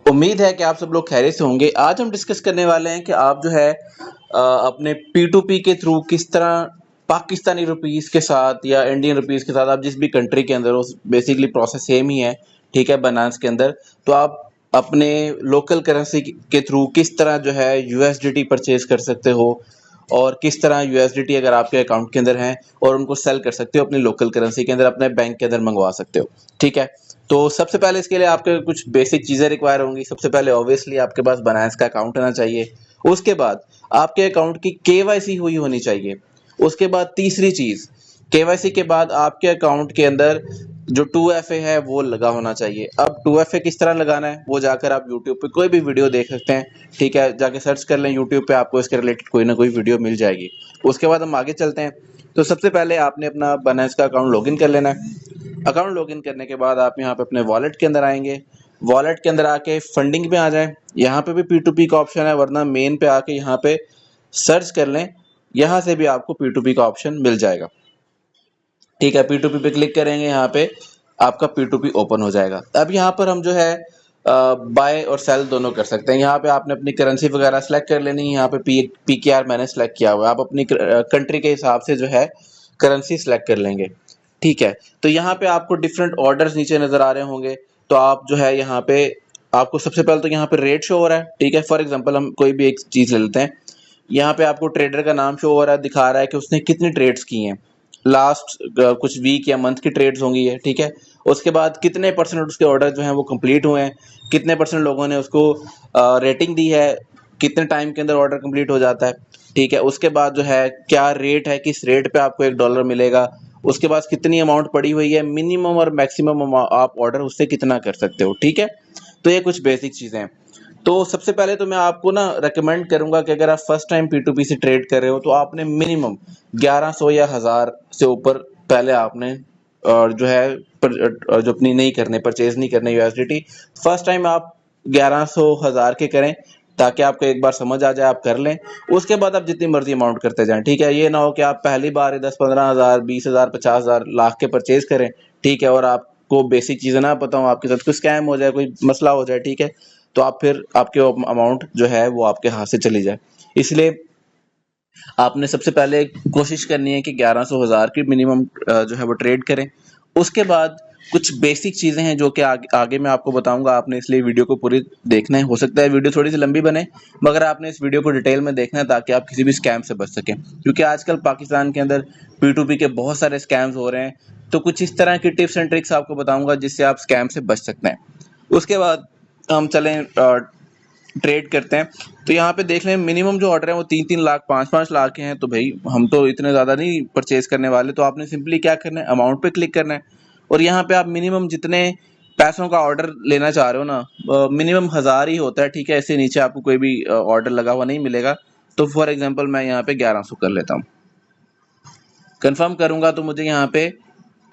उम्मीद है कि आप सब लोग खैरियत से होंगे। आज हम डिस्कस करने वाले हैं कि आप जो है अपने P2P के थ्रू किस तरह पाकिस्तानी रुपीस के साथ या इंडियन रुपीस के साथ, आप जिस भी कंट्री के अंदर हो, बेसिकली प्रोसेस सेम ही है, ठीक है, बाइनेंस के अंदर। तो आप अपने लोकल करेंसी के थ्रू किस तरह जो है USDT परचेज कर सकते हो, और किस तरह USDT अगर आपके अकाउंट के अंदर है और उनको सेल कर सकते हो अपनी लोकल करेंसी के अंदर, अपने बैंक के अंदर मंगवा सकते हो, ठीक है। तो सबसे पहले इसके लिए आपके कुछ बेसिक चीज़ें रिक्वायर होंगी। सबसे पहले ऑब्वियसली आपके पास बाइनेंस का अकाउंट होना चाहिए। उसके बाद आपके अकाउंट की KYC हुई होनी चाहिए। उसके बाद तीसरी चीज़, KYC के बाद आपके अकाउंट के अंदर जो 2FA है वो लगा होना चाहिए। अब 2FA किस तरह लगाना है वो जाकर आप यूट्यूब पे कोई भी वीडियो देख सकते हैं, ठीक है। जाके सर्च कर लें यूट्यूब पे, आपको इसके रिलेटेड कोई ना कोई वीडियो मिल जाएगी। उसके बाद हम आगे चलते हैं। तो सबसे पहले आपने अपना बाइनेंस का अकाउंट लॉगिन कर लेना है। अकाउंट लॉगिन करने के बाद आप यहाँ पे अपने वॉलेट के अंदर आएंगे। वॉलेट के अंदर आके फंडिंग में आ जाए, यहाँ पे भी P2P का ऑप्शन है, वरना मेन पे आके यहाँ पे सर्च कर लें, यहाँ से भी आपको P2P का ऑप्शन मिल जाएगा, ठीक है। P2P पे क्लिक करेंगे, यहाँ पे आपका P2P ओपन हो जाएगा। अब यहाँ पर हम जो है बाय और सेल दोनों कर सकते हैं। यहाँ पे आपने अपनी करेंसी वगैरह सेलेक्ट कर लेनी है। यहाँ पे PKR मैंने सेलेक्ट किया हुआ है, आप अपनी कंट्री के हिसाब से जो है करेंसी सेलेक्ट कर लेंगे, ठीक है। तो यहाँ पे आपको डिफरेंट ऑर्डर्स नीचे नजर आ रहे होंगे। तो आप जो है यहाँ पे आपको सबसे पहले तो यहाँ पे रेट शो हो रहा है, ठीक है। फॉर एग्जांपल हम कोई भी एक चीज ले लेते हैं, यहाँ पे आपको ट्रेडर का नाम शो हो रहा है, दिखा रहा है कि उसने कितनी ट्रेड्स की हैं, लास्ट कुछ वीक या मंथ की ट्रेड्स होंगी है, ठीक है। उसके बाद कितने परसेंट उसके ऑर्डर जो हैं वो कंप्लीट हुए हैं, कितने परसेंट लोगों ने उसको रेटिंग दी है, कितने टाइम के अंदर ऑर्डर कंप्लीट हो जाता है, ठीक है। उसके बाद जो है क्या रेट है, किस रेट पे आपको $1 मिलेगा। उसके बाद कितनी अमाउंट पड़ी हुई है, मिनिमम और मैक्सिमम आप ऑर्डर उससे कितना कर सकते हो, ठीक है। तो ये कुछ बेसिक चीज़ें हैं। तो सबसे पहले तो मैं आपको ना रेकमेंड करूंगा कि अगर आप फर्स्ट टाइम P2P से ट्रेड कर रहे हो तो आपने मिनिमम 1100 या 1000 से ऊपर पहले आपने और जो है जो अपनी नहीं करने, परचेज नहीं करने USDT, फर्स्ट टाइम आप 1100 1000 के करें, ताकि आपको एक बार समझ आ जाए, आप कर लें। उसके बाद आप जितनी मर्जी अमाउंट करते जाएं, ठीक है। ये ना हो कि आप पहली बार ही 10-15 हज़ार, 20,000, 50,000, लाख के परचेज करें, ठीक है, और आपको बेसिक चीज़ें ना पता हो, आपके साथ कोई स्कैम हो जाए, कोई मसला हो जाए, ठीक है, तो आप फिर आपके अमाउंट जो है वो आपके हाथ से चली जाए। इसलिए आपने सबसे पहले कोशिश करनी है कि 1100 1000 की मिनिमम जो है वो ट्रेड करें। उसके बाद कुछ बेसिक चीज़ें हैं जो कि आगे मैं आपको बताऊंगा, आपने इसलिए वीडियो को पूरी देखना है। हो सकता है वीडियो थोड़ी सी लंबी बने, मगर आपने इस वीडियो को डिटेल में देखना है ताकि आप किसी भी स्कैम से बच सकें, क्योंकि आजकल पाकिस्तान के अंदर P2P के बहुत सारे स्कैम्स हो रहे हैं। तो कुछ इस तरह की टिप्स एंड ट्रिक्स आपको बताऊंगा जिससे आप स्कैम से बच सकते हैं। उसके बाद हम चलें ट्रेड करते हैं। तो यहाँ पे देख लें, मिनिमम जो ऑर्डर है वो 3-3 लाख, 5-5 लाख के हैं। तो भाई हम तो इतने ज़्यादा नहीं परचेज करने वाले, तो आपने सिंपली क्या करना है, अमाउंट पे क्लिक करना है, और यहाँ पे आप मिनिमम जितने पैसों का ऑर्डर लेना चाह रहे हो ना, मिनिमम 1000 ही होता है, ठीक है। इससे नीचे आपको कोई भी ऑर्डर लगा हुआ नहीं मिलेगा। तो फॉर एग्जाम्पल मैं यहाँ पे 1100 कर लेता हूँ, कंफर्म करूंगा तो मुझे यहाँ पे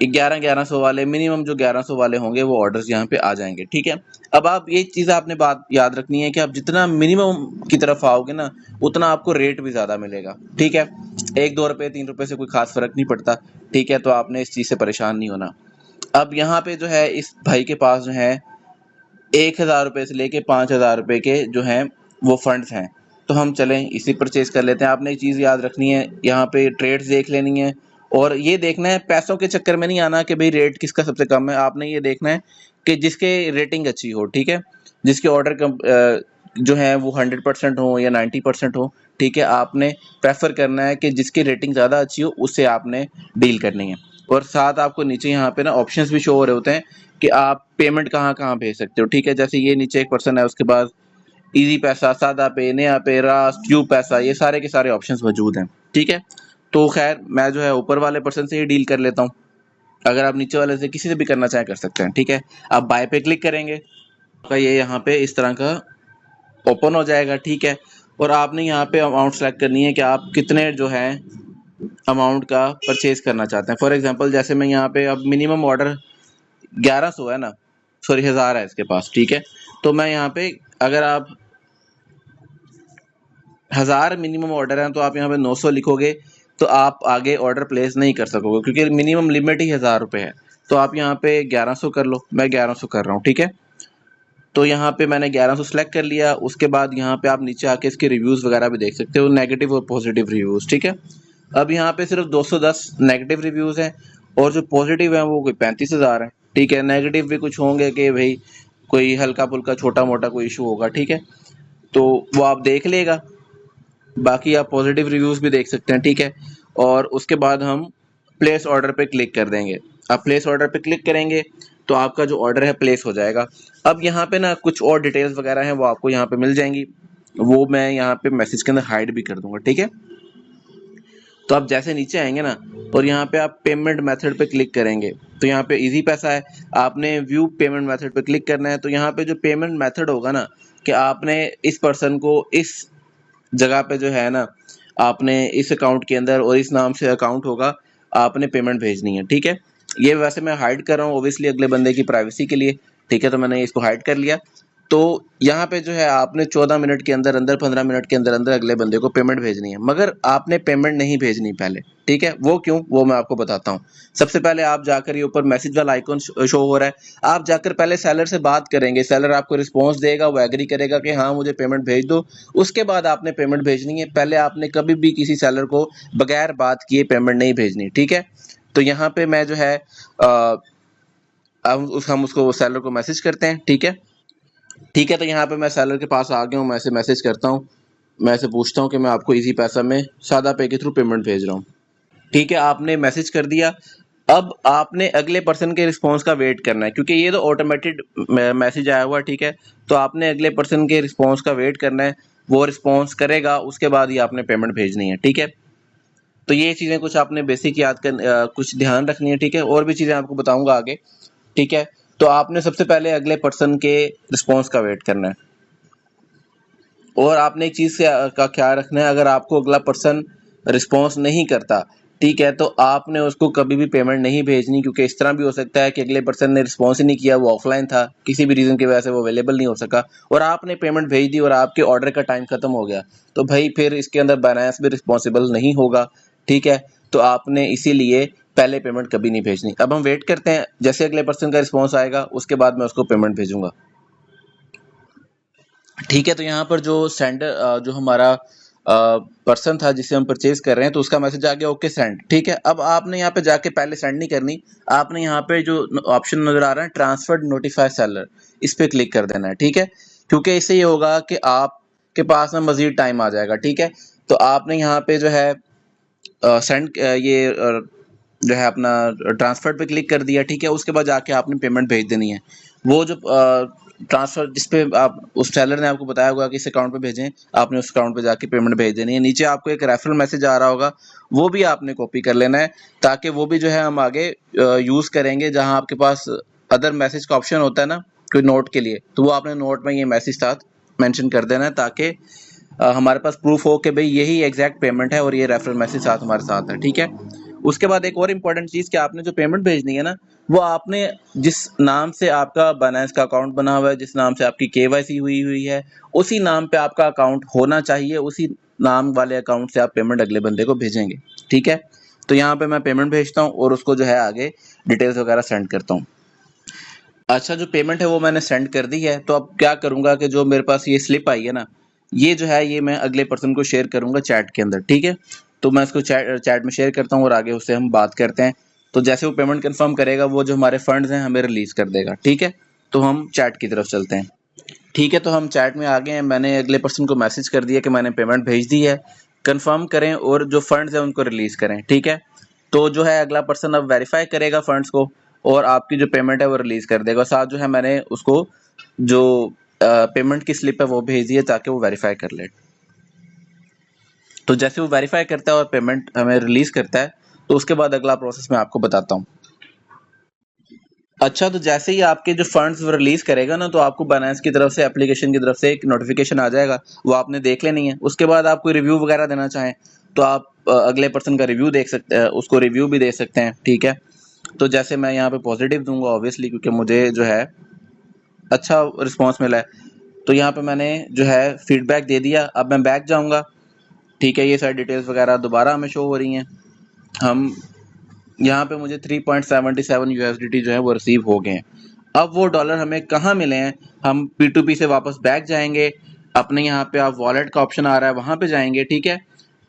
1100 वाले, मिनिमम जो 1100 वाले होंगे वो ऑर्डर्स यहाँ पे आ जाएंगे, ठीक है। अब आप ये चीज़ आपने बात याद रखनी है कि आप जितना मिनिमम की तरफ आओगे ना, उतना आपको रेट भी ज़्यादा मिलेगा, ठीक है। 1-2 रुपये 3 रुपये से कोई खास फर्क नहीं पड़ता, ठीक है। तो आपने इस चीज़ से परेशान नहीं होना। अब यहाँ पे जो है इस भाई के पास जो है 1000 रुपये से लेके 5000 रुपये के जो हैं वो फंड्स हैं। तो हम चलें इसी परचेज कर लेते हैं। आपने एक चीज़ याद रखनी है, यहाँ पे ट्रेड्स देख लेनी है, और ये देखना है, पैसों के चक्कर में नहीं आना कि भाई रेट किसका सबसे कम है। आपने ये देखना है कि जिसके रेटिंग अच्छी हो, ठीक है, जिसके ऑर्डर जो है वो 100% हो या 90% हो, ठीक है। आपने प्रेफर करना है कि जिसकी रेटिंग ज़्यादा अच्छी हो उससे आपने डील करनी है। और साथ आपको नीचे यहाँ पे ना ऑप्शंस भी शो हो रहे होते हैं कि आप पेमेंट कहाँ कहाँ भेज सकते हो, ठीक है। जैसे ये नीचे एक पर्सन है, उसके पास इजी पैसा, सादा पे, नया पे, रास, ट्यूब पैसा, ये सारे के सारे ऑप्शंस मौजूद हैं, ठीक है। तो खैर मैं जो है ऊपर वाले पर्सन से ही डील कर लेता हूँ। अगर आप नीचे वाले से किसी से भी करना चाहें कर सकते हैं, ठीक है। आप बाय पे क्लिक करेंगे, आपका ये यहाँ पे इस तरह का ओपन हो जाएगा, ठीक है। और आपने यहाँ पे अमाउंट सेलेक्ट करनी है कि आप कितने जो है अमाउंट का परचेज करना चाहते हैं। फॉर एग्जांपल जैसे मैं यहाँ पे अब मिनिमम ऑर्डर 1100 है ना, सॉरी 1000 है इसके पास, ठीक है। तो मैं यहाँ पे अगर आप 1000 मिनिमम ऑर्डर है तो आप यहाँ पे 900 लिखोगे तो आप आगे ऑर्डर प्लेस नहीं कर सकोगे, क्योंकि मिनिमम लिमिट ही 1000 रुपये है। तो आप यहाँ पे 1100 कर लो, मैं 1100 कर रहा हूँ, ठीक है। तो यहाँ पे मैंने 1100 सेलेक्ट कर लिया। उसके बाद यहाँ पे आप नीचे आके इसके रिव्यूज़ वगैरह भी देख सकते हो, नेगेटिव और पॉजिटिव रिव्यूज़, ठीक है। अब यहाँ पे सिर्फ 210 नेगेटिव रिव्यूज़ हैं और जो पॉजिटिव हैं वो कोई 35,000 है, ठीक है। नेगेटिव भी कुछ होंगे कि भाई कोई हल्का फुल्का छोटा मोटा कोई इशू होगा, ठीक है, तो वो आप देख लेगा। बाकी आप पॉजिटिव रिव्यूज़ भी देख सकते हैं, ठीक है। और उसके बाद हम प्लेस ऑर्डर पे क्लिक कर देंगे। आप प्लेस ऑर्डर पे क्लिक करेंगे तो आपका जो ऑर्डर है प्लेस हो जाएगा। अब यहाँ पे ना कुछ और डिटेल्स वगैरह हैं वो आपको यहाँ पे मिल जाएंगी, वो मैं यहाँ पे मैसेज के अंदर हाइड भी कर दूंगा, ठीक है। तो आप जैसे नीचे आएंगे ना और यहाँ पे आप पेमेंट मेथड पे क्लिक करेंगे तो यहाँ पे इजी पैसा है, आपने व्यू पेमेंट मेथड पे क्लिक करना है। तो यहाँ पे जो पेमेंट मेथड होगा ना कि आपने इस पर्सन को इस जगह पे जो है ना आपने इस अकाउंट के अंदर और इस नाम से अकाउंट होगा, आपने पेमेंट भेजनी है, ठीक है। ये वैसे मैं हाइड कर रहा हूँ ओब्वियसली अगले बंदे की प्राइवेसी के लिए, ठीक है, तो मैंने इसको हाइड कर लिया। तो यहाँ पे जो है आपने 14 मिनट के अंदर अंदर 15 मिनट के अंदर अंदर अगले बंदे को पेमेंट भेजनी है, मगर आपने पेमेंट नहीं भेजनी पहले, ठीक है। वो क्यों, वो मैं आपको बताता हूँ। सबसे पहले आप जाकर ये ऊपर मैसेज वाला आइकॉन शो हो रहा है, आप जाकर पहले सेलर से बात करेंगे, सेलर आपको रिस्पॉन्स देगा, वो एग्री करेगा कि हाँ मुझे पेमेंट भेज दो। उसके बाद आपने पेमेंट भेजनी है, पहले आपने कभी भी किसी सेलर को बगैर बात किए पेमेंट नहीं भेजनी, ठीक है। तो यहाँ पे मैं जो है हम उसको सेलर को मैसेज करते हैं, ठीक है। ठीक है, तो यहाँ पे मैं सेलर के पास आ गया हूँ, मैं इसे मैसेज करता हूँ, मैं इसे पूछता हूँ कि मैं आपको इजी पैसा में सादा पे के थ्रू पेमेंट भेज रहा हूँ, ठीक है। आपने मैसेज कर दिया। अब आपने अगले पर्सन के रिस्पांस का वेट करना है क्योंकि ये तो ऑटोमेटेड मैसेज आया हुआ है, ठीक है। तो आपने अगले पर्सन के रिस्पांस का वेट करना है, वो रिस्पांस करेगा, उसके बाद ही आपने पेमेंट भेजनी है, ठीक है। तो ये चीज़ें कुछ आपने बेसिक याद कर कुछ ध्यान रखनी है, ठीक है। और भी चीज़ें आपको बताऊंगा आगे, ठीक है। तो आपने सबसे पहले अगले पर्सन के रिस्पांस का वेट करना है और आपने एक चीज़ से का ख्याल रखना है, अगर आपको अगला पर्सन रिस्पांस नहीं करता, ठीक है, तो आपने उसको कभी भी पेमेंट नहीं भेजनी क्योंकि इस तरह भी हो सकता है कि अगले पर्सन ने रिस्पांस ही नहीं किया, वो ऑफलाइन था, किसी भी रीज़न की वजह से वो अवेलेबल नहीं हो सका और आपने पेमेंट भेज दी और आपके ऑर्डर का टाइम खत्म हो गया, तो भाई फिर इसके अंदर बायनेंस भी रिस्पॉन्सिबल नहीं होगा, ठीक है। तो आपने इसीलिए पहले पेमेंट कभी नहीं भेजनी। अब हम वेट करते हैं, जैसे अगले पर्सन का रिस्पॉन्स आएगा उसके बाद मैं उसको पेमेंट भेजूंगा, ठीक है। तो यहाँ पर जो सेंडर जो हमारा पर्सन था जिसे हम परचेज कर रहे हैं तो उसका मैसेज आ गया ओके सेंड, ठीक है। अब आपने यहाँ पे जाके पहले सेंड नहीं करनी, आपने यहाँ पे जो ऑप्शन नजर आ रहा है ट्रांसफर नोटिफाई सेलर, इस पे क्लिक कर देना है, ठीक है। क्योंकि इससे ये होगा कि आपके पास ना मजीद टाइम आ जाएगा, ठीक है। तो आपने यहाँ पे जो है सेंड ये जो है अपना ट्रांसफर पे क्लिक कर दिया, ठीक है। उसके बाद जाके आपने पेमेंट भेज देनी है। वो जो ट्रांसफर जिस पे आप उस सेलर ने आपको बताया होगा कि इस अकाउंट पे भेजें, आपने उस अकाउंट पे जाके पेमेंट भेज देनी है। नीचे आपको एक रेफरल मैसेज आ रहा होगा, वो भी आपने कॉपी कर लेना है ताकि वो भी जो है हम आगे यूज़ करेंगे। जहाँ आपके पास अदर मैसेज का ऑप्शन होता है ना कोई नोट के लिए, तो वो आपने नोट में ये मैसेज साथ मेंशन कर देना है ताकि हमारे पास प्रूफ हो कि भाई यही एग्जैक्ट पेमेंट है और ये रेफरल मैसेज साथ हमारे साथ है, ठीक है। उसके बाद एक और इम्पॉर्टेंट चीज़ कि आपने जो पेमेंट भेजनी है ना, वो आपने जिस नाम से आपका बाइनेंस का अकाउंट बना हुआ है, जिस नाम से आपकी केवाईसी हुई हुई है, उसी नाम पे आपका अकाउंट होना चाहिए, उसी नाम वाले अकाउंट से आप पेमेंट अगले बंदे को भेजेंगे, ठीक है। तो यहाँ पे मैं पेमेंट भेजता हूँ और उसको जो है आगे डिटेल्स वगैरह सेंड करता हूँ। अच्छा, जो पेमेंट है वो मैंने सेंड कर दी है। तो अब क्या करूँगा कि जो मेरे पास ये स्लिप आई है ना, ये जो है ये मैं अगले पर्सन को शेयर करूँगा चैट के अंदर, ठीक है। तो मैं इसको चैट में शेयर करता हूँ और आगे उससे हम बात करते हैं। तो जैसे वो पेमेंट कंफर्म करेगा वो जो हमारे फंड्स हैं हमें रिलीज़ कर देगा, ठीक है। तो हम चैट की तरफ चलते हैं, ठीक है। तो हम चैट में आ गए हैं, मैंने अगले पर्सन को मैसेज कर दिया कि मैंने पेमेंट भेज दी है, कंफर्म करें और जो फंड्स हैं उनको रिलीज़ करें, ठीक है। तो जो है अगला पर्सन अब वेरीफाई करेगा फंड्स को और आपकी जो पेमेंट है वो रिलीज़ कर देगा। साथ जो है मैंने उसको जो पेमेंट की स्लिप है वो भेज दी है ताकि वो वेरीफाई कर ले। तो जैसे वो वेरीफाई करता है और पेमेंट हमें रिलीज़ करता है तो उसके बाद अगला प्रोसेस मैं आपको बताता हूँ। अच्छा, तो जैसे ही आपके जो फंड्स रिलीज करेगा ना तो आपको बाइनेंस की तरफ से एप्लीकेशन की तरफ से एक नोटिफिकेशन आ जाएगा, वो आपने देख लेनी है। उसके बाद आप कोई रिव्यू वगैरह देना चाहें तो आप अगले पर्सन का रिव्यू देख सकते हैं, उसको रिव्यू भी दे सकते हैं, ठीक है। तो जैसे मैं यहाँ पे पॉजिटिव दूंगा ऑब्वियसली क्योंकि मुझे जो है अच्छा रिस्पॉन्स मिला है। तो यहाँ पे मैंने जो है फीडबैक दे दिया। अब मैं बैक जाऊँगा, ठीक है। ये सारी डिटेल्स वगैरह दोबारा हमें शो हो रही हैं। हम यहाँ पे मुझे 3.77 USDT जो है वो रिसीव हो गए हैं। अब वो डॉलर हमें कहाँ मिले हैं, हम P2P से वापस बैक जाएंगे, अपने यहाँ पे आप वॉलेट का ऑप्शन आ रहा है वहां पे जाएंगे, ठीक है।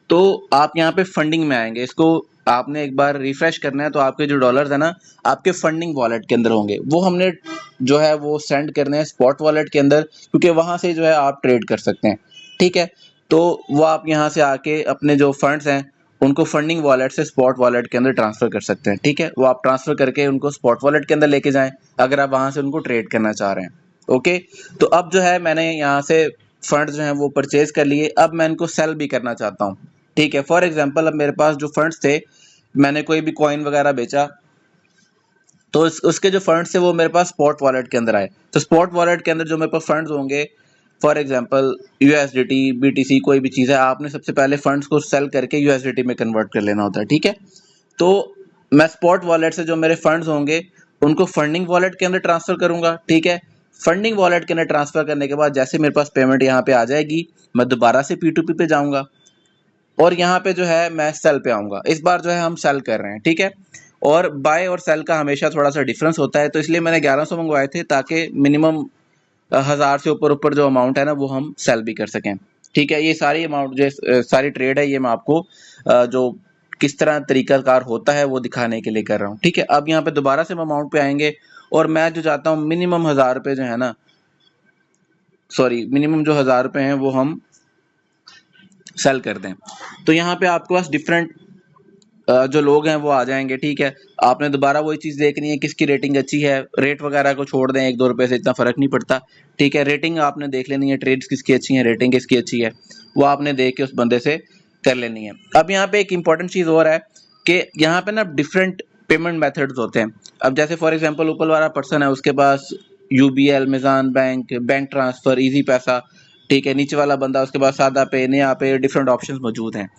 तो आप यहाँ पे फंडिंग में आएंगे, इसको आपने एक बार रिफ्रेश करना है, तो आपके जो डॉलर्स है ना आपके फंडिंग वॉलेट के अंदर होंगे, वो हमने जो है वो सेंड करने हैं स्पॉट वॉलेट के अंदर, क्योंकि वहां से जो है आप ट्रेड कर सकते हैं, ठीक है। तो वो आप यहाँ से आके अपने जो फंड्स हैं उनको फंडिंग वॉलेट से स्पॉट वॉलेट के अंदर ट्रांसफर कर सकते हैं, ठीक है। वो आप ट्रांसफर करके उनको स्पॉट वॉलेट के अंदर लेके जाएं अगर आप वहां से उनको ट्रेड करना चाह रहे हैं, ओके। तो अब जो है मैंने यहाँ से फंड्स जो हैं वो परचेज कर लिए, अब मैं इनको सेल भी करना चाहता हूँ, ठीक है। फॉर एग्जांपल अब मेरे पास जो फंड्स थे, मैंने कोई भी कॉइन वगैरह बेचा, तो उसके जो फंड्स थे वो मेरे पास स्पॉट वॉलेट के अंदर आए। तो स्पॉट वॉलेट के अंदर जो मेरे पास फंड्स होंगे, फॉर एग्जांपल USDT BTC कोई भी चीज़ है, आपने सबसे पहले फंड्स को सेल करके USDT में कन्वर्ट कर लेना होता है, ठीक है। तो मैं स्पॉट वॉलेट से जो मेरे फंड्स होंगे उनको फंडिंग वॉलेट के अंदर ट्रांसफर करूंगा, ठीक है। फंडिंग वॉलेट के अंदर ट्रांसफर करने के बाद जैसे मेरे पास पेमेंट यहाँ पे आ जाएगी, मैं दोबारा से P2P पे जाऊंगा और यहाँ पे जो है मैं सेल पे आऊंगा। इस बार जो है हम सेल कर रहे हैं, ठीक है। और बाय और सेल का हमेशा थोड़ा सा डिफरेंस होता है, तो इसलिए मैंने 1100 मंगवाए थे ताकि मिनिमम 1000 से ऊपर ऊपर जो अमाउंट है ना वो हम सेल भी कर सकें, ठीक है। ये सारी अमाउंट जो सारी ट्रेड है ये मैं आपको जो किस तरह तरीकाकार होता है वो दिखाने के लिए कर रहा हूँ, ठीक है। अब यहाँ पे दोबारा से हम अमाउंट पे आएंगे और मैं जो चाहता हूँ मिनिमम 1000 रुपये जो है ना, सॉरी मिनिमम जो 1000 रुपये हैं वो हम सेल कर दें। तो यहाँ पे आपके पास डिफरेंट जो लोग हैं वो आ जाएंगे, ठीक है। आपने दोबारा वही चीज़ देखनी है किसकी रेटिंग अच्छी है, रेट वगैरह को छोड़ दें, 1-2 रुपए से इतना फर्क नहीं पड़ता, ठीक है। रेटिंग आपने देख लेनी है, ट्रेड्स किसकी अच्छी है, रेटिंग किसकी अच्छी है, वो आपने देख के उस बंदे से कर लेनी है। अब यहाँ पे एक इंपॉर्टेंट चीज़ और है कि यहाँ पे ना डिफरेंट पेमेंट मेथड्स होते हैं। अब जैसे फॉर एग्जाम्पल ऊपर वाला पर्सन है उसके पास UBL, Meezan bank, bank transfer, Easypaisa, ठीक है। नीचे वाला बंदा उसके पास सादा पे, नया पे, डिफरेंट ऑप्शंस मौजूद हैं।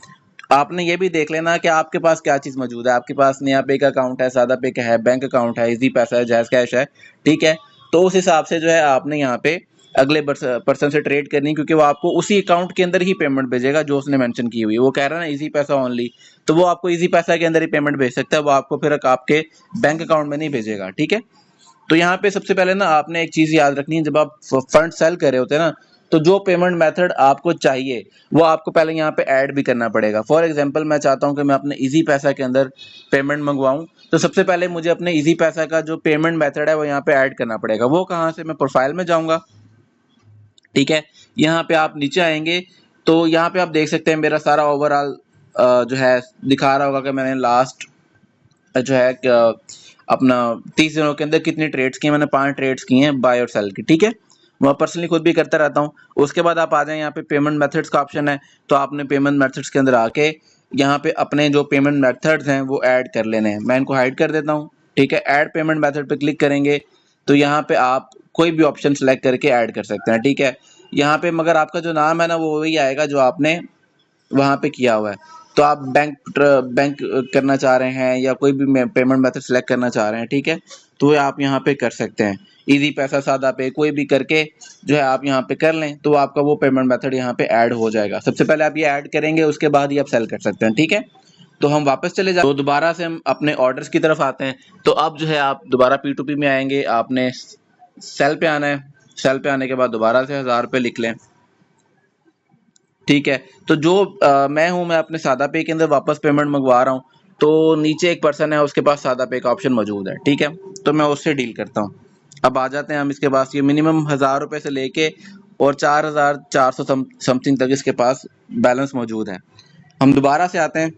आपने ये भी देख लेना कि आपके पास क्या चीज़ मौजूद है, आपके पास नया पे का अकाउंट है, सादा पे का है, बैंक अकाउंट है, इजी पैसा है, जायज़ कैश है, ठीक है। तो उस हिसाब से जो है आपने यहाँ पे अगले पर्सन से ट्रेड करनी, क्योंकि वो आपको उसी अकाउंट के अंदर ही पेमेंट भेजेगा जो उसने मेंशन की हुई है। वो कह रहा है ना इजी पैसा ओनली, तो वो आपको इजी पैसा के अंदर ही पेमेंट भेज सकता है, वो आपको फिर आपके बैंक अकाउंट में नहीं भेजेगा, ठीक है। तो यहाँ पे सबसे पहले ना आपने एक चीज़ याद रखनी है, जब आप फंड सेल कर रहे होते हैं ना, तो जो पेमेंट मेथड आपको चाहिए वो आपको पहले यहाँ पे ऐड भी करना पड़ेगा। फॉर एग्जांपल मैं चाहता हूँ कि मैं अपने इजी पैसा के अंदर पेमेंट मंगवाऊँ, तो सबसे पहले मुझे अपने इजी पैसा का जो पेमेंट मेथड है वो यहाँ पे ऐड करना पड़ेगा। वो कहाँ से, मैं प्रोफाइल में जाऊँगा, ठीक है। यहाँ पे आप नीचे आएंगे तो यहाँ पे आप देख सकते हैं मेरा सारा ओवरऑल जो है दिखा रहा होगा कि मैंने लास्ट जो है अपना 30 दिनों के अंदर कितनी ट्रेड्स की, मैंने 5 ट्रेड्स की हैं बाय और सेल की, ठीक है। मैं पर्सनली खुद भी करता रहता हूँ। उसके बाद आप आ जाए यहाँ पे पेमेंट मेथड्स का ऑप्शन है, तो आपने पेमेंट मेथड्स के अंदर आके यहाँ पे अपने जो पेमेंट मेथड्स हैं वो ऐड कर लेने हैं। मैं इनको हाइड कर देता हूँ, ठीक है। ऐड पेमेंट मेथड पे क्लिक करेंगे तो यहाँ पे आप कोई भी ऑप्शन सेलेक्ट करके ऐड कर सकते हैं, ठीक है। यहाँ पे मगर आपका जो नाम है ना वो वही आएगा जो आपने वहाँ पे किया हुआ है। तो आप बैंक करना चाह रहे हैं या कोई भी पेमेंट मेथड सेलेक्ट करना चाह रहे हैं, ठीक है, तो ये आप यहाँ पे कर सकते हैं। इजी पैसा, सादा पे, कोई भी करके जो है आप यहाँ पे कर लें तो आपका वो पेमेंट मेथड यहाँ पे ऐड हो जाएगा। सबसे पहले आप ये ऐड करेंगे, उसके बाद ही आप सेल कर सकते हैं, ठीक है। तो हम वापस चले जाते, तो दोबारा से हम अपने ऑर्डर्स की तरफ आते हैं। तो अब जो है आप दोबारा P2P में आएंगे, आपने सेल पे आना है। सेल पे आने के बाद दोबारा से 1000 रुपये लिख लें, ठीक है। तो जो मैं हूं, मैं अपने सादा पे के अंदर वापस पेमेंट मंगवा रहा हूं, तो नीचे एक पर्सन है उसके पास सादा पे का ऑप्शन मौजूद है, ठीक है। तो मैं उससे डील करता हूं। अब आ जाते हैं हम इसके पास, ये मिनिमम 1000 रुपये से लेके और 4400 समथिंग तक इसके पास बैलेंस मौजूद है। हम दोबारा से आते हैं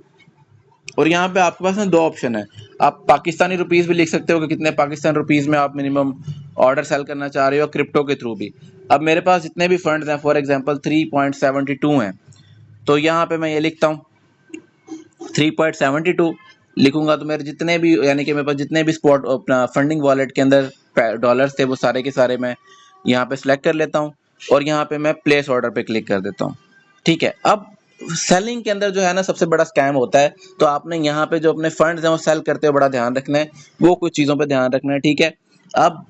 और यहाँ पे आपके पास ना 2 ऑप्शन है। आप पाकिस्तानी रुपीस भी लिख सकते हो कि कितने पाकिस्तान रुपीस में आप मिनिमम ऑर्डर सेल करना चाह रहे हो, क्रिप्टो के थ्रू भी। अब मेरे पास जितने भी फंड्स हैं फॉर एग्जांपल 3.72 हैं, तो यहाँ पे मैं ये लिखता हूँ 3.72 लिखूंगा, तो मेरे जितने भी यानी कि मेरे पास जितने भी स्पॉट अपना फंडिंग वॉलेट के अंदर डॉलर्स थे वो सारे के सारे मैं यहाँ पे सिलेक्ट कर लेता हूँ और यहाँ पे मैं प्लेस ऑर्डर पे क्लिक कर देता हूँ, ठीक है। अब सेलिंग के अंदर जो है ना सबसे बड़ा स्कैम होता है, तो आपने यहाँ पे जो अपने फंड्स हैं वो सेल करते हुए बड़ा ध्यान रखना है, वो कुछ चीज़ों पे ध्यान रखना है, ठीक है। अब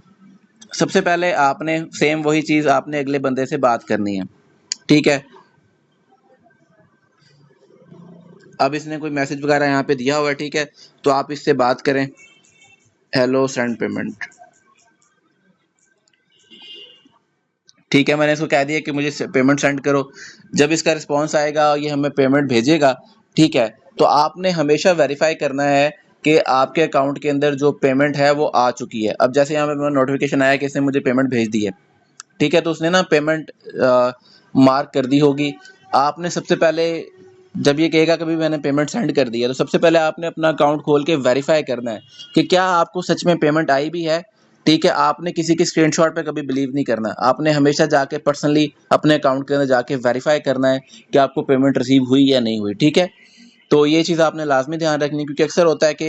सबसे पहले आपने सेम वही चीज़ आपने अगले बंदे से बात करनी है, ठीक है। अब इसने कोई मैसेज वगैरह यहाँ पे दिया हुआ है, ठीक है, तो आप इससे बात करें, हेलो सेंड पेमेंट, ठीक है, मैंने इसको कह दिया कि मुझे पेमेंट सेंड करो। जब इसका रिस्पॉन्स आएगा, ये हमें पेमेंट भेजेगा, ठीक है, तो आपने हमेशा वेरीफाई करना है कि आपके अकाउंट के अंदर जो पेमेंट है वो आ चुकी है। अब जैसे यहाँ पे नोटिफिकेशन आया कि इसने मुझे पेमेंट भेज दी है, ठीक है, तो उसने ना पेमेंट मार्क कर दी होगी। आपने सबसे पहले, जब ये कहेगा कि भाई मैंने पेमेंट सेंड कर दी है, तो सबसे पहले आपने अपना अकाउंट खोल के वेरीफाई करना है कि क्या आपको सच में पेमेंट आई भी है। ठीक है, आपने किसी के स्क्रीनशॉट पे कभी बिलीव नहीं करना, आपने हमेशा जाके पर्सनली अपने अकाउंट के अंदर जाके वेरीफाई करना है कि आपको पेमेंट रिसीव हुई या नहीं हुई। ठीक है, तो ये चीज़ आपने लाजमी ध्यान रखनी, क्योंकि अक्सर होता है कि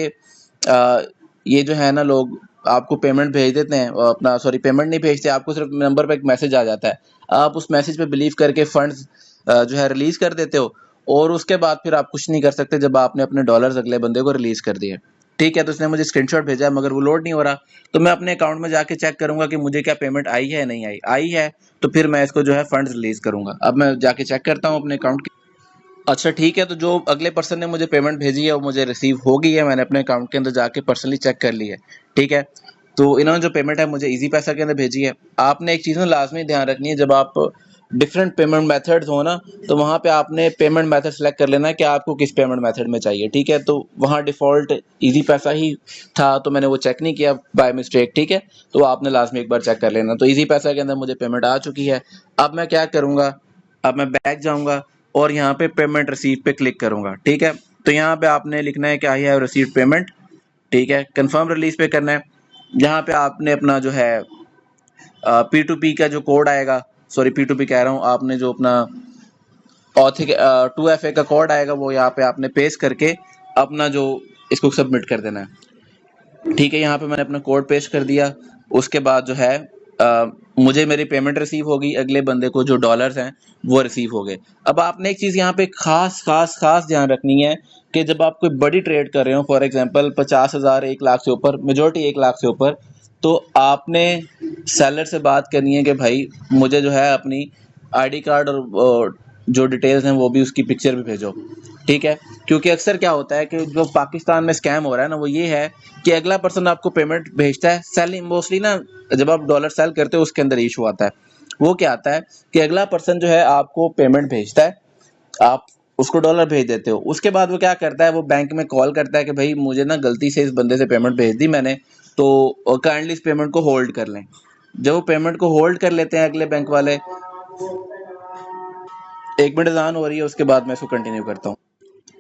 ये जो है ना, लोग आपको पेमेंट भेज देते हैं, अपना सॉरी पेमेंट नहीं भेजते, आपको सिर्फ नंबर पे एक मैसेज आ जाता है, आप उस मैसेज पे बिलीव करके फंड्स जो है रिलीज कर देते हो, और उसके बाद फिर आप कुछ नहीं कर सकते जब आपने अपने डॉलर्स अगले बंदे को रिलीज कर दिए। ठीक है, तो उसने मुझे स्क्रीनशॉट भेजा है मगर वो लोड नहीं हो रहा, तो मैं अपने अकाउंट में जाके चेक करूंगा कि मुझे क्या पेमेंट आई है या नहीं आई। आई है तो फिर मैं इसको जो है फंड्स रिलीज करूंगा। अब मैं जाके चेक करता हूँ अपने अकाउंट। अच्छा ठीक है, तो जो अगले पर्सन ने मुझे पेमेंट भेजी है वो मुझे रिसीव हो गई है, मैंने अपने अकाउंट के अंदर जाके पर्सनली चेक कर ली है। ठीक है, तो इन्होंने जो पेमेंट है मुझे इजी पैसा के अंदर भेजी है। आपने एक चीज़ में लाजमी ध्यान रखनी है, जब आप डिफरेंट पेमेंट मेथड्स हो ना, तो वहाँ पे आपने पेमेंट मेथड सेलेक्ट कर लेना है कि आपको किस पेमेंट मेथड में चाहिए। ठीक है, तो वहाँ डिफ़ॉल्ट इजी पैसा ही था, तो मैंने वो चेक नहीं किया बाय मिस्टेक। ठीक है, तो आपने लाजमी एक बार चेक कर लेना। तो इजी पैसा के अंदर मुझे पेमेंट आ चुकी है। अब मैं क्या करूँगा, अब मैं बैक जाऊँगा और यहाँ पे पेमेंट रिसीव पे क्लिक करूंगा। ठीक है, तो यहाँ पे आपने लिखना है कि आई हैव रिसीव्ड पेमेंट। ठीक है, कंफर्म रिलीज पे करना है। यहाँ पे आपने अपना जो है P2P का जो कोड आएगा, सॉरी P2P कह रहा हूँ, आपने जो अपना ऑथिक 2FA का कोड आएगा वो यहाँ पे आपने पेस्ट करके अपना जो इसको सबमिट कर देना है। ठीक है, यहाँ पे मैंने अपना कोड पेस्ट कर दिया। उसके बाद जो है मुझे मेरी पेमेंट रिसीव होगी, अगले बंदे को जो डॉलर्स हैं वो रिसीव हो गए। अब आपने एक चीज़ यहाँ पे खास खास खास ध्यान रखनी है कि जब आप कोई बड़ी ट्रेड कर रहे हो, फॉर एग्जांपल 50,000 1 लाख से ऊपर, मेजोरिटी 1 लाख से ऊपर, तो आपने सेलर से बात करनी है कि भाई मुझे जो है अपनी ID कार्ड और जो डिटेल्स हैं वो भी उसकी पिक्चर भी भेजो। ठीक है, क्योंकि अक्सर क्या होता है कि जो पाकिस्तान में स्कैम हो रहा है ना, वो ये है कि अगला पर्सन आपको पेमेंट भेजता है, सेलिंग मोस्टली ना, जब आप डॉलर सेल करते हो उसके अंदर इशू आता है। वो क्या आता है कि अगला पर्सन जो है आपको पेमेंट भेजता है, आप उसको डॉलर भेज देते हो, उसके बाद वो क्या करता है, वो बैंक में कॉल करता है कि भाई मुझे ना गलती से इस बंदे से पेमेंट भेज दी मैंने, तो काइंडली इस पेमेंट को होल्ड कर लें। जब वो पेमेंट को होल्ड कर लेते हैं अगले बैंक वाले, 1 मिनट अजान हो रही है, उसके बाद मैं इसको कंटिन्यू करता हूँ।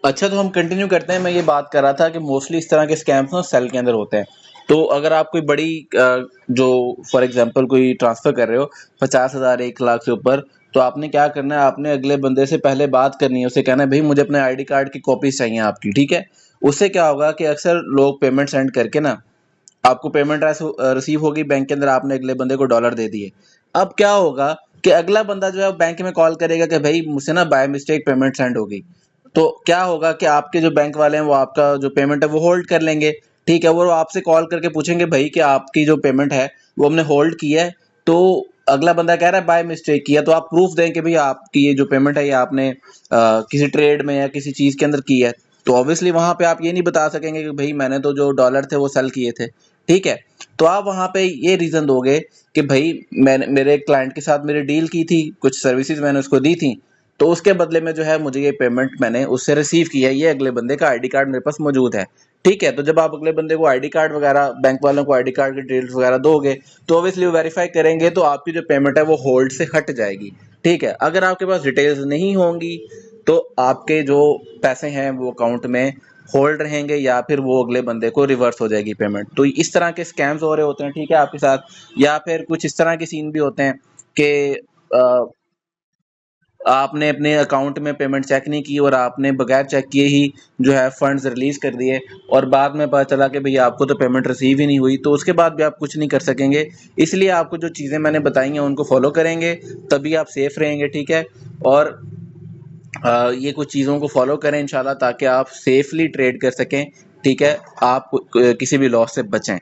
अच्छा, तो हम कंटिन्यू करते हैं। मैं ये बात कर रहा था कि मोस्टली इस तरह के स्कैम्स ना सेल के अंदर होते हैं। तो अगर आप कोई बड़ी जो फॉर एग्जांपल कोई ट्रांसफ़र कर रहे हो 50,000 1 लाख से ऊपर, तो आपने क्या करना है, आपने अगले बंदे से पहले बात करनी है, उसे कहना है भाई मुझे अपने ID कार्ड की कॉपीज चाहिए आपकी। ठीक है, उससे क्या होगा कि अक्सर लोग पेमेंट सेंड करके ना, आपको पेमेंट रिसीव होगी बैंक के अंदर, आपने अगले बंदे को डॉलर दे दिए। अब क्या होगा कि अगला बंदा जो है बैंक में कॉल करेगा कि भाई मुझसे ना बाय मिस्टेक पेमेंट सेंड हो गई। तो क्या होगा कि आपके जो बैंक वाले हैं वो आपका जो पेमेंट है वो होल्ड कर लेंगे। ठीक है, वो आपसे कॉल करके पूछेंगे भाई कि आपकी जो पेमेंट है वो हमने होल्ड की है, तो अगला बंदा कह रहा है बाय मिस्टेक किया, तो आप प्रूफ दें कि भाई आपकी ये जो पेमेंट है ये आपने किसी ट्रेड में या किसी चीज़ के अंदर की है। तो ऑब्वियसली वहां पे आप ये नहीं बता सकेंगे कि भाई मैंने तो जो डॉलर थे वो सेल किए थे। ठीक है, तो आप वहां पे ये रीज़न दोगे कि भाई मैंने मेरे क्लाइंट के साथ मेरी डील की थी, कुछ सर्विसेज मैंने उसको दी थी, तो उसके बदले में जो है मुझे ये पेमेंट मैंने उससे रिसीव किया है, ये अगले बंदे का ID कार्ड मेरे पास मौजूद है। ठीक है, तो जब आप अगले बंदे को ID कार्ड वगैरह, बैंक वालों को ID कार्ड की डिटेल्स वगैरह दोगे, तो ऑब्वियसली वो वेरीफाई करेंगे, तो आपकी जो पेमेंट है वो होल्ड से हट जाएगी। ठीक है, अगर आपके पास डिटेल्स नहीं होंगी तो आपके जो पैसे हैं वो अकाउंट में होल्ड रहेंगे, या फिर वो अगले बंदे को रिवर्स हो जाएगी पेमेंट। तो इस तरह के स्कैम्स हो रहे होते हैं, ठीक है, आपके साथ। या फिर कुछ इस तरह के सीन भी होते हैं कि आपने अपने अकाउंट में पेमेंट चेक नहीं की और आपने बगैर चेक किए ही जो है फंड्स रिलीज कर दिए, और बाद में पता चला कि भैया आपको तो पेमेंट रिसीव ही नहीं हुई, तो उसके बाद भी आप कुछ नहीं कर सकेंगे। इसलिए आपको जो चीज़ें मैंने बताई हैं उनको फॉलो करेंगे, तभी आप सेफ रहेंगे। ठीक है, और ये कुछ चीज़ों को फॉलो करें इंशाल्लाह, ताकि आप सेफली ट्रेड कर सकें। ठीक है, आप किसी भी लॉस से बचें।